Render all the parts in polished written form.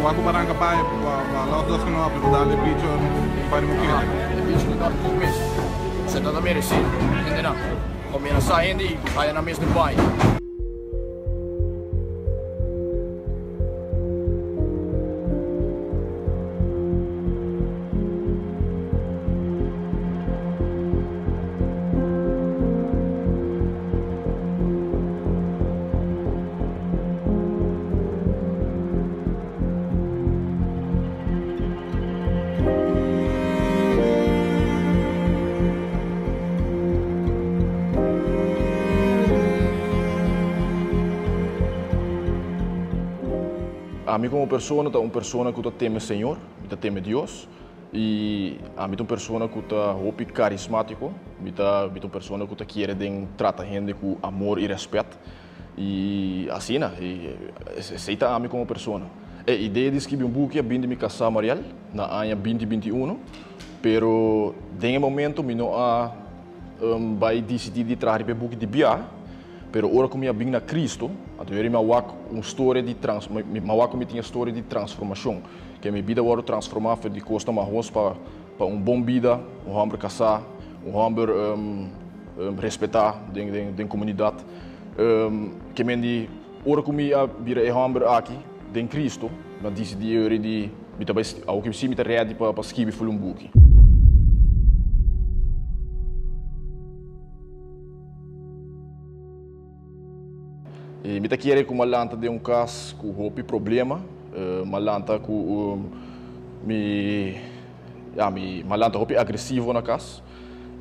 Waku barangka pai los dos que no pero dale bicho para muqueira. Bicho não dá tudo mesmo. Você tá merecido, entendeu? Combina saindo e vai na mesa do pai. A mim como pessoa, tá uma pessoa que teme o Senhor, que teme Deus, e a mim uma pessoa que tá hope carismático, uma pessoa que quer tratar a gente com amor e respeito, e assim, né? Essa a mim como pessoa. A ideia de escrever book é bem de me casar Mariel na ano 2021, pero em momento me não vai decidir de trazer o book de Bia. Pero ora como eu vim na Cristo, até eu me história de história de transformação, que minha vida agora transformar de costa mais para bom vida, homem casar, homem respeitar den comunidade, que me ora como eu vira homem aqui, den Cristo, mas decidi eu de ao que se me ready para escrever book. E me querer com malanta de caso com houve problema, malanta com malanta houve agressivo na casa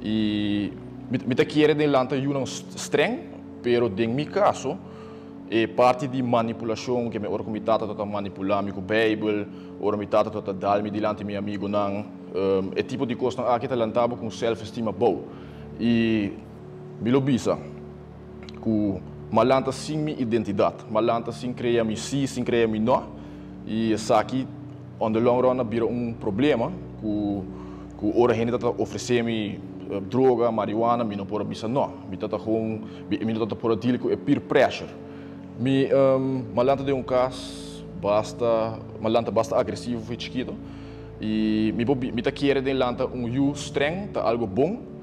e me querer de lanta não streng, pero de meu caso é parte de manipulação que me ora me tata tota manipular me com Bible, ora me tata tota dar me dilante meu amigo não, é tipo de coisa aqui tá lantabo com self-estima bom e me lo bisa com malanta sem minha identidade, malanta sem criar me si, sem criar me não, e essa aqui, on the long run, vira problema, que ora gente está oferecendo droga, marihuana, me não pode bisa não, me está com, me não está pode deal com peer pressure, me malanta de caso malanta basta agressivo, foi chiquito, e me está querendo de lanta use streng, tá algo bom.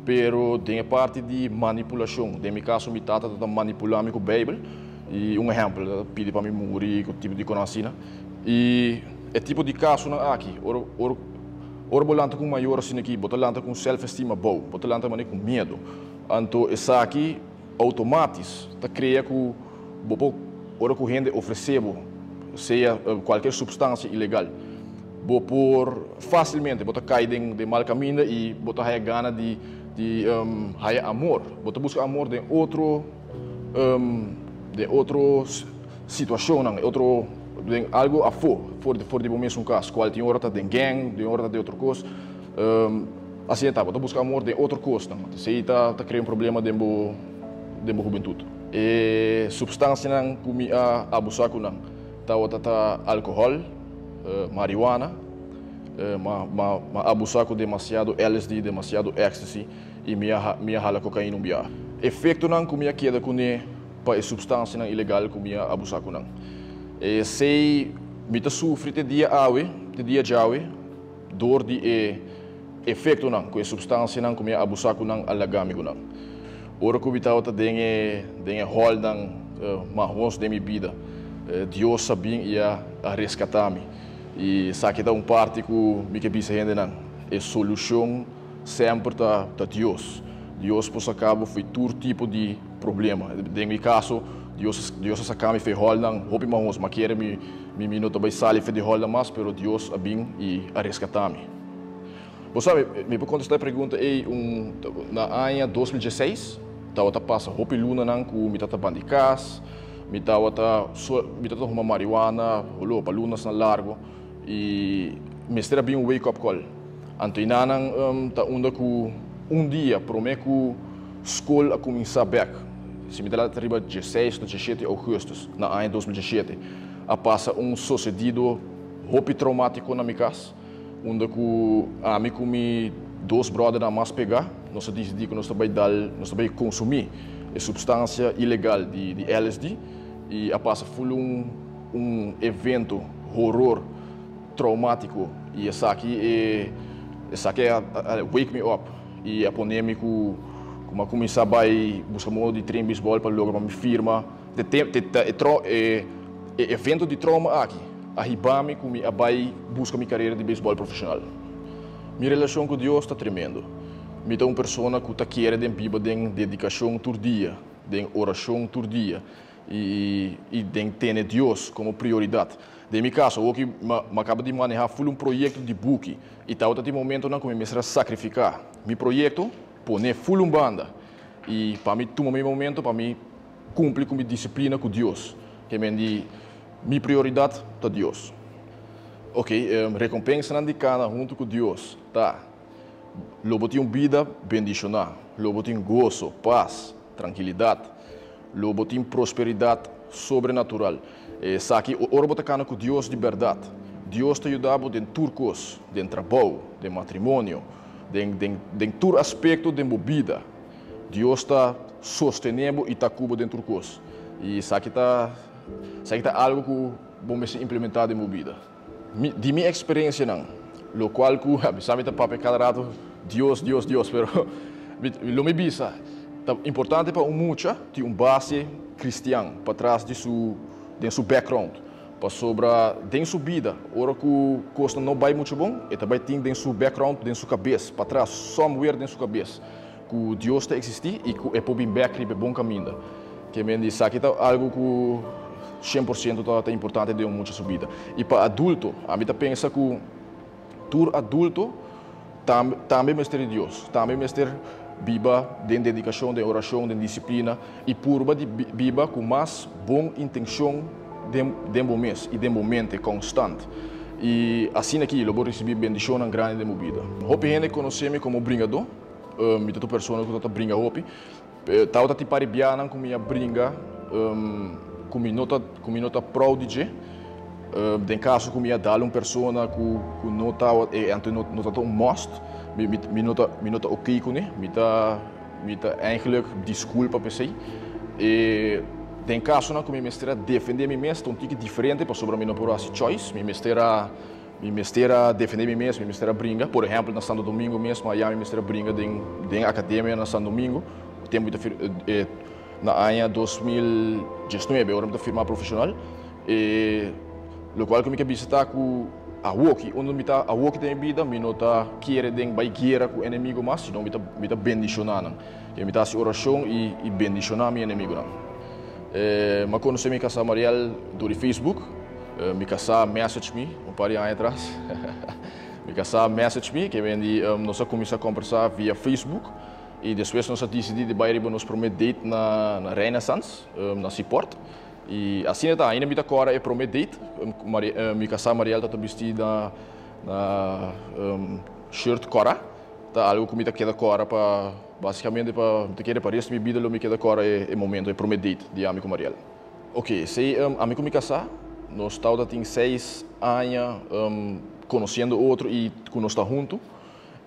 Pero tem a parte de manipulação. Em meu caso, me tata manipular com a Bíblia. E exemplo, pede para mim morrer com tipo de conhecimento. E é tipo de caso aqui. Ora bolanta com maior assim aqui, botalanta com self-estima bom, botalanta mané com medo. Então essa aqui automático, tá cria com ora com gente oferecebo, seja qualquer substância ilegal. Vou por facilmente, bota cair de mal caminho e bota a gana de amor, bota buscar amor de outra situação, de algo a fora de mesmo caso, qual tem hora de gang, tem hora de outra coisa, assim tá, bota buscar amor de outra coisa, se tá criando problema de juventude. E substância não que me abusar com não, tá álcool, marihuana, abusar com demasiado LSD, demasiado ecstasy e minha hala cocaína bia. Efeito não que minha queda com para substância não ilegal que minha abusar com não. Se me tá sofre de dia jawe, dor de efeito não com substância não que minha abusar com não alagami com não. Ora que bitao tá dengue hol não marrons de minha vida. Deus sabia ia resgatar-me. E sabe que parte que me que bisa ainda não é solução sempre da Deus. Deus por acaba foi todo tipo de problema. Em meu caso, Deus sacame foi hol não, hope mas quer me minuto vai sair de hol não mas, pero Deus abim e resgatar-me. Você sabe, me pode contestar a pergunta na ano 2016, tá passa hope luna não com me tá bandicas, me tá uma marihuana, olho para lunas na largo. E me estava bem wake up call. Antoinanang tá dia promete que escola a começar back. Se me dá arriba 16 ou 17 de agosto na ano 2017, a passa sucedido hope traumático na minha casa, onde a mim com dois brothers na mais pegar, nós decidimos que nós vai consumir a substância ilegal de LSD e a passa foi evento horror traumático e essa aqui é wake me up e a polêmico como começar a buscar modo de treino beisebol para lograr uma firma evento de trauma aqui arriba-me como a buscar minha carreira de beisebol profissional. Minha relação com Deus está tremendo. Me dá uma pessoa que está querendo viver de dedicação todo dia, de oração todo dia e de ter Deus como prioridade. De meu caso, eu acabo de manejar um projeto de book e tal até momento não começar a sacrificar. Meu projeto pone full banda e para mim toma meu momento para mim cumprir com minha disciplina com Deus. Que minha prioridade é Deus. Ok, recompensa na indicada junto com Deus, tá? Lobo tem uma vida bendicionada, lobo tem gozo, paz, tranquilidade, lobo tem prosperidade sobrenatural. Sabe, o orbo está com Deus de verdade. Deus te ajuda em turcos, em trabalho, em matrimônio, em todo aspecto da vida. Deus está sustentando e está cubo dentro de turcos. E sabe que está algo que vamos ser implementado em minha vida. De minha experiência, não. Lo qual que sabe que papel cada rato Deus, pero lo me bisa. É importante para mucha ter base cristã para trás de seu background, para sobre de sua vida. Ora que coisa não vai muito bom, e também tem de seu background, de sua cabeça, para trás, somewhere de sua cabeça, que Deus está existir e que é para vir back e bom caminho. Que me diz que é algo que 100% é importante de muita sua vida. E para adulto, a mim pensa que todo adulto também mestre Deus, também mestre viva de dedicação, de oração, de disciplina e purba de viva com mais boa intenção de mês e de momento constante. E assim aqui eu vou receber bendição grande de minha vida. Hope gente conhece-me como bringador, me toda pessoa que está brinca hope. Tal te pare biana com minha brinca, com minha nota prodigy. Den caso que me dá uma pessoa que nota nota must, me nota ok com ele, me dá eigenlijk desculpa para você. E den caso que me mestra defender me mesmo, um tique diferente para sobre minha próxima choice, me mestra defender me mesmo, me mestra brinca. Por exemplo, na Santo Domingo mesmo, aí me mestra brinca den academia na Santo Domingo, tempo na ano 2019, eu era firma profissional. Lo qual que me visitar com a Woki, onde me está a Woki tem vida, me nota querer den vai guerra com o inimigo mas, senão me está bendicionando. E me está se oração e bendicionar meu inimigo não. Mas conheci minha casa Mariel do Facebook, minha casa message me par de anos atrás, minha casa message me que vem de nós começamos a conversar via Facebook e depois nós decidimos de bairro nos prometer date na Renaissance, na Seaport. E assim está, ainda me agora é prometer, minha casa Mariel está vestida na shirt cora, tá algo que me queda cora para basicamente para querer para resto minha vida lo me queda cora é momento é prometer de amigo Mariel. Ok, sei amigo minha casa, nós estamos tem 6 anos conhecendo outro e que nós está junto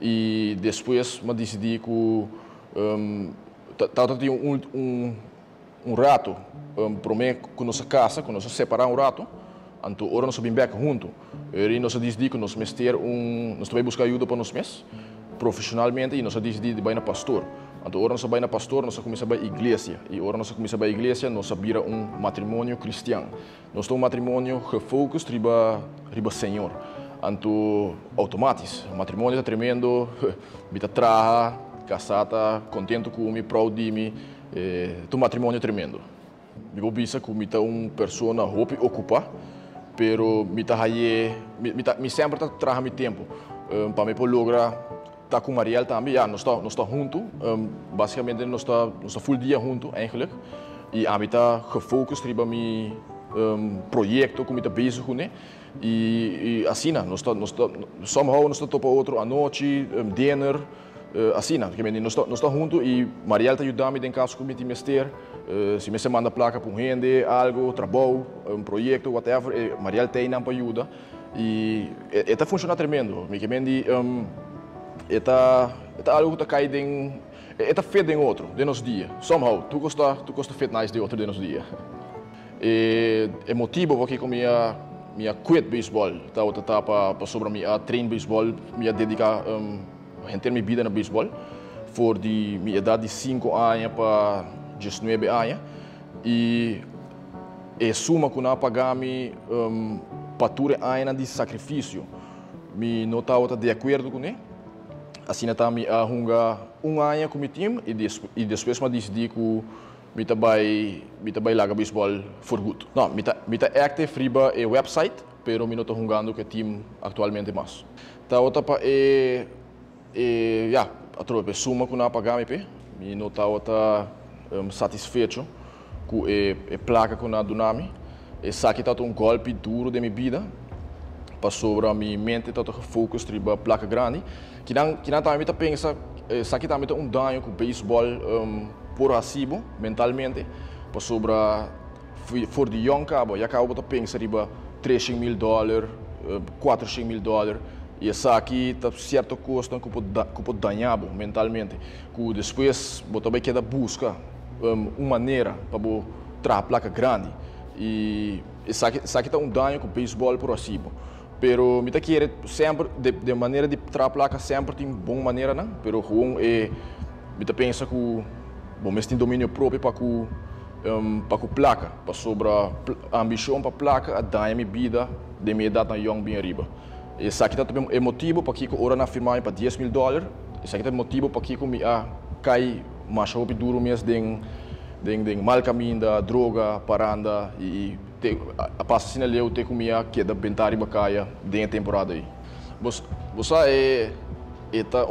e depois me decidi que tem um rato para mim com nossa casa, com nossa separar um rato, então agora nós vamos back junto. E nós decidimos que nós nós também buscar ajuda para nós mesmos, profissionalmente, e nós decidimos de ir na pastor. Então agora nós vamos na pastor, nós começamos a ir à igreja, e agora nós começamos a ir à igreja, nós vira matrimônio cristão. Nós temos matrimônio refocus riba Senhor. Então automático, o matrimônio está tremendo, me está traja, casada, contento com me, proud de mim. Tu matrimônio tremendo. Me vou pensar que me tá pessoa hope ocupar, pero me sempre tá traga meu tempo para me poder lograr tá com Mariel também. Nós está junto, basicamente nós está full dia junto eigenlijk. E a mim tá gefocust riba mi projeto que me tá bezig com né. E assim nós está topa outro à noite, dinner. Assim, nós estamos juntos e Mariel está ajudando em caso que me mester, se me manda placa para um gente, algo, trabalho, projeto, whatever, Mariel tem para ajuda e está funcionando tremendo. Está algo que está caindo está feito em outro, de nos dias. Somehow, tu gosta feito nice de outro de nos dias. É motivo porque com minha minha quit baseball, tá para sobre minha train baseball, minha dedicar render minha vida na baseball, for de minha idade de 5 anos para 19 anos e suma que não pagami pature anos de sacrifício, me não estava de acordo com ele, assim tá me arrunga ano com o time e depois me decidi que me vai largar baseball for good. Não, me tá active riba e website, pero me não tô jogando que time atualmente mais. Tá outra pa a tropa suma que não pagar me não tá outra satisfeito com a placa que não donami. E sabe que tá golpe duro de minha vida, para sobre a minha mente tá focus riba placa grande, que não tá me tá pensa, sabe que tá me tá dano com baseball por recibo mentalmente, para sobre for de young cabo, já acabo de pensar riba $300,000, $400,000 e essa aqui tá certo custo que pode danhar mentalmente, que depois você vai querer buscar uma maneira para trazer placa grande e essa aqui tá dano com baseball por recibo. Pero me tá querer sempre de maneira de trazer placa sempre tem boa maneira não, pero ruim me tá pensa que bom, mas tem domínio próprio para a placa, para sobre a ambição para a placa, a dar minha vida de minha idade na young bem arriba. Esse aqui também é motivo para que eu na firma para $10,000. Esse aqui é motivo para que eu me cai mais rápido duro mesmo de mal caminho da droga, paranda e passa assim eu ter comigo que da bentar e bacaia dentro temporada aí. Você tá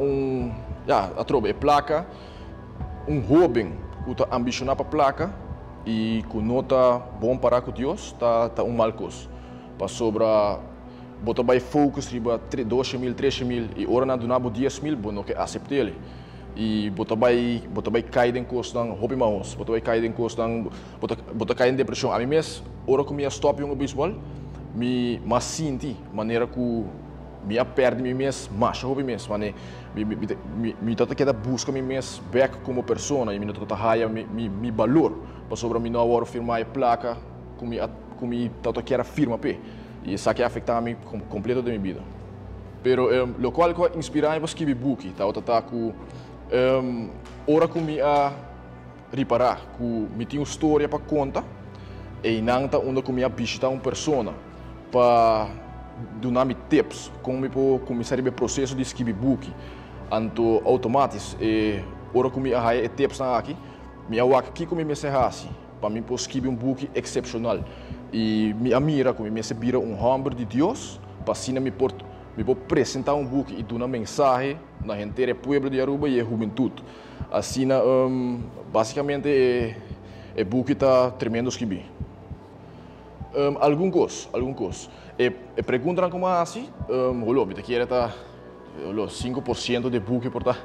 a tropa é placa jovem que está ambicionado para a placa e que não está bom para com Deus, está mal coisa. Para sobre botar bem focus riba $2,000, $3,000 e ora na donabo $10,000, bom não que aceitar ele. E botar bem cair em costa ng hobby maus, botar bem cair em costa ng botar cair em depressão. A mim mesmo, ora que me stop yung baseball, me mas sinti maneira que me perde mim mesmo, mais hobby mesmo, mané me tá queda busca mim mesmo back como persona e me tá raia me valor para sobre mim não agora firmar a placa como tá queda firma pe e isso aqui afeta mim completo de minha vida. Pero lo qual que inspira para escrever book, tá com ora que me reparar que me tem uma história para contar e não tá onde que me visitar uma persona para dar-me tips como me pode começar o processo de escrever book anto automático e ora que me arraia tips aqui me awak aqui como me serrasse para mim poder escrever book excepcional e me amira como me vira homem de Deus para assim me pode apresentar book e dar uma mensagem na gente do povo de Aruba e a juventude. Assim, basicamente, o book está tremendo escrever. Alguns. E perguntam como assim, me quer tá 5% de book por tá,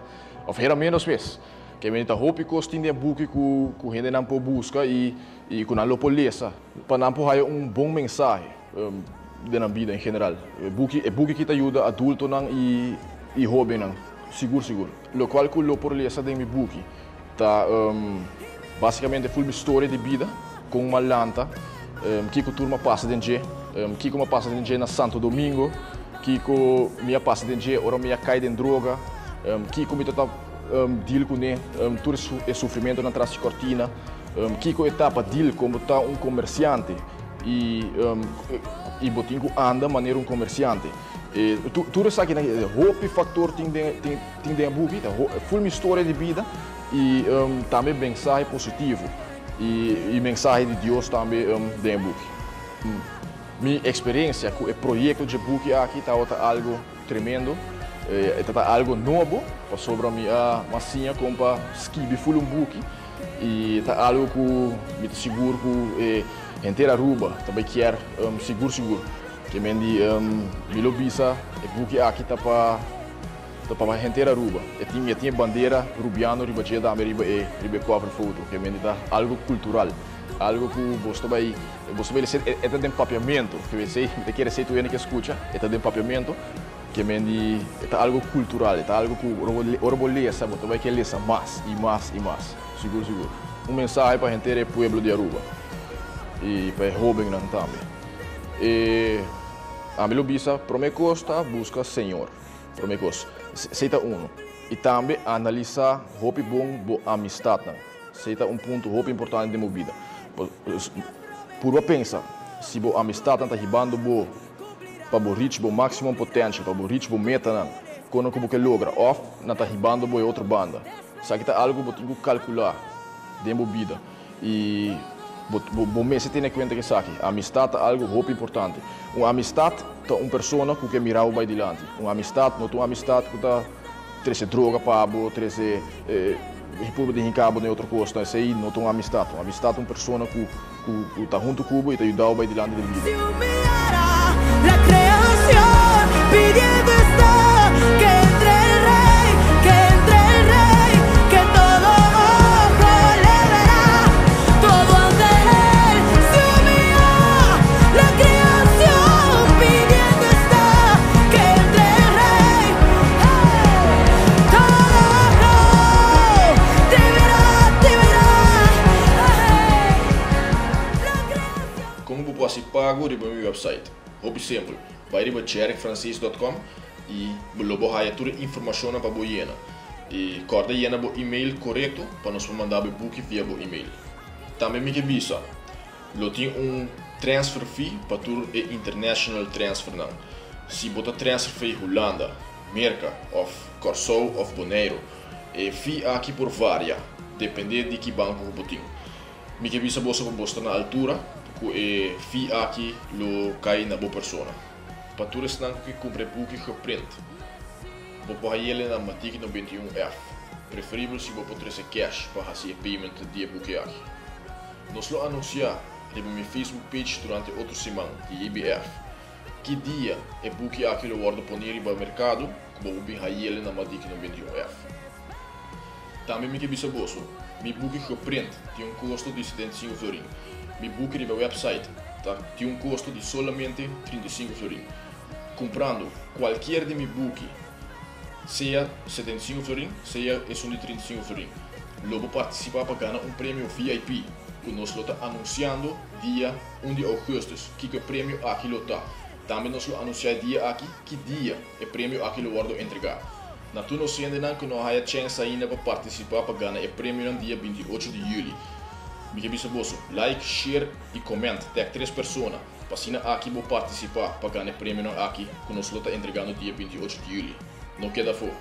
ou menos vez. Que me tá roupa costa de book que a gente não pode buscar e que não pode ler, para não pode bom mensagem na vida em geral. O book que te ajuda adulto e jovem não, seguro. O qual que eu por ler de meu book tá basicamente full história de vida com uma lanta que a turma passa de dia, que como passa de dia na Santo Domingo, que minha passa de dia ora minha cai em droga, que como tá deal com todo esse sofrimento na trás de cortina, que etapa deal como tá comerciante e botinho anda maneira comerciante. Tudo isso aqui roupa factor tem de book, full história de vida e também mensagem positivo e mensagem de Deus também de book. Minha experiência com o projeto de book aqui está algo tremendo, está algo novo para sobre a minha massinha como para escrever full book e está algo que me seguro que inteira Aruba também quer seguro que me lo visa e book aqui tá para inteira Aruba e tinha bandeira rubiano riba da América e riba cover foto que me dá algo cultural, algo que você vai ser é de empapeamento que você quer ser tu que escuta é de empapeamento que me é algo cultural, é algo que orgulha sabe você vai querer ler mais seguro mensagem para inteira povo de Aruba e para jovem também. A mim bisa, costa busca Senhor. Costa. Seita um. E também analisar o bom amistade. Seita ponto importante de minha vida. Por pensar, se a amistade está ribando para reach o máximo potência, para reach o meta, quando que logra, ou não está ribando outra banda. Isso aqui é algo que você calcular de minha vida. E você tem que conta que isso aqui, a amistade é algo muito importante. Uma amistade é uma pessoa que mirar o adiante. Uma amistade não é uma amistade que está trazendo droga para você, república de rincabo em outra coisa. Isso aí não é uma amistade. Uma amistade é uma pessoa que está junto com você e te ajuda o adiante da vida. Pago de meu website. Por exemplo, vai para chericfrancis.com e logo há toda a informação para você. E corta o e-mail correto para nos mandar o book via o e-mail. Também me avisa, tem transfer fee para o international transfer não. Se você transfer fee Holanda, Merca, ou Corsou ou Bonaire, e fee aqui por varia, depende de que banco você tem. Me avisa você na altura. E fi aqui lo cai na boa pessoa. Para todos que compre book que print. Vou pôr ele na matic no 21F. Preferível se vou pôr esse cash para fazer payment de book aqui. Nós lo anunciar no meu Facebook page durante outra semana de IBF. Que dia é book aqui lo guardo poner para o mercado, como vou pôr ele na matic no 21F. Também me que bisa bolso. Mi book que print tem custo de 75 florins. Mi book no website tem custo de solamente 35 florins. Comprando qualquer de mi book, seja 75 florins, seja de 35 florins. Logo participar para ganhar prêmio VIP, que nós estamos anunciando dia 1 de agosto, que o prêmio aqui está. Também nós anunciamos dia aqui, que dia é prêmio aqui lo guardo entregar. Na tu não sendo que não há chance ainda para participar para ganhar o prêmio no dia 28 de julho. Me avisa bolso, like, share e comente, tag 3 pessoas, para assim aqui vou participar para ganhar prêmio aqui, que nós estamos entregando dia 28 de julho. Não queda fora.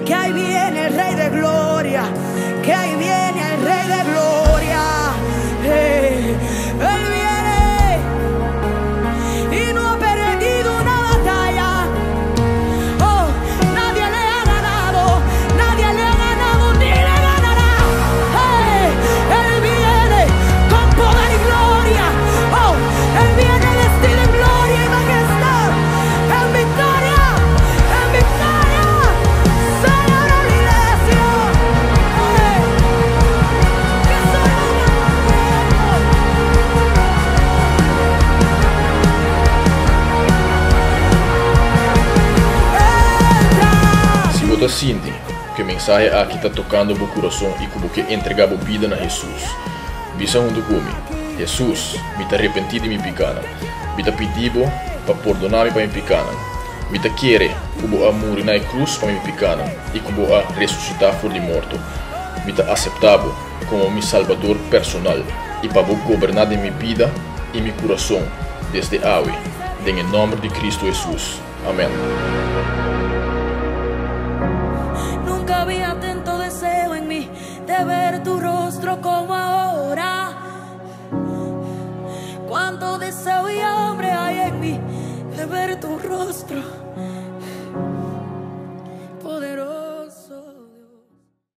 Que ahí viene el Rey de Gloria, Él viene y no ha perdido una batalla, oh, nadie le ha ganado ni le ganará, Él viene con poder y gloria, oh, Él viene vestido en gloria y majestad, en victoria, Señor de la iglesia. Se você sente que o mensagem aqui está tocando o coração e como que entregar a vida a Jesus, visa junto comigo. Jesus, me está arrependido de minha pecado, me está pedindo para perdonar-me para minha pecado, me está querendo como a morrer na cruz para minha pecado e como a ressuscitar fora de morto, me está aceitado como meu salvador personal e para governar de minha vida e meu coração desde hoje, em nome de Cristo Jesus. Amém. Nunca había tanto deseo en mí de ver tu rostro como ahora. Cuánto deseo y hambre hay en mí de ver tu rostro,